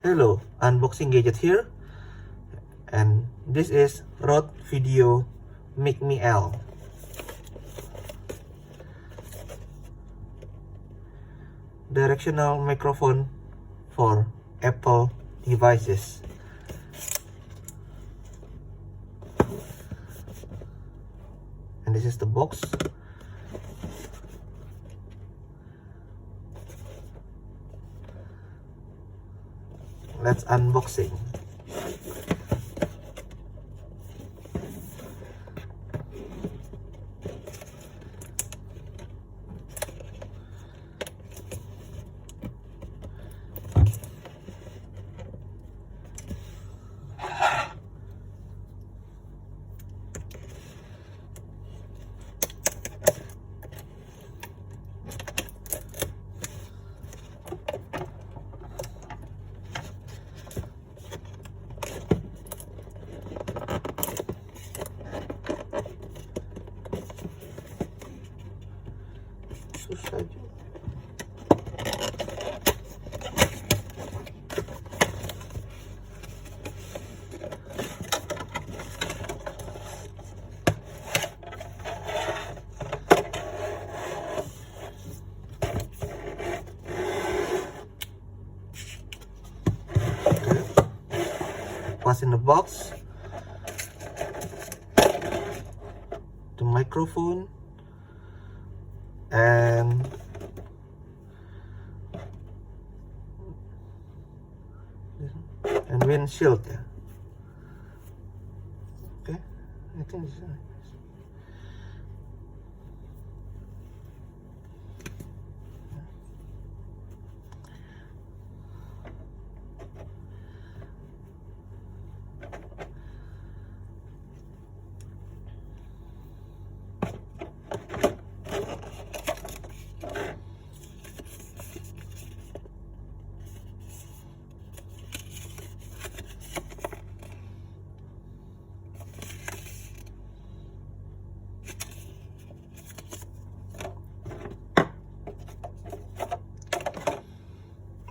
Hello, unboxing gadget here, and this is Rode Videomic L. Directional microphone for Apple devices. And this is the box. Let's unboxing. Susah juga. What's in the box? The microphone and windshield. Yeah. Okay, I think this is nice.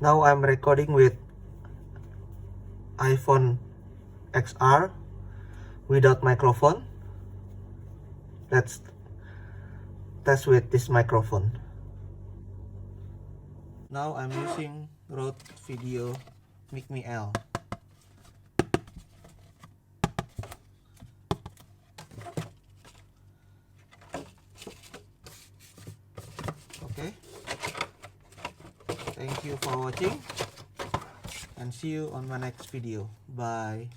Now I'm recording with iPhone XR without microphone. Let's test with this microphone. Now I'm using Rode Videomic L. Okay. Thank you for watching and see you on my next video. Bye.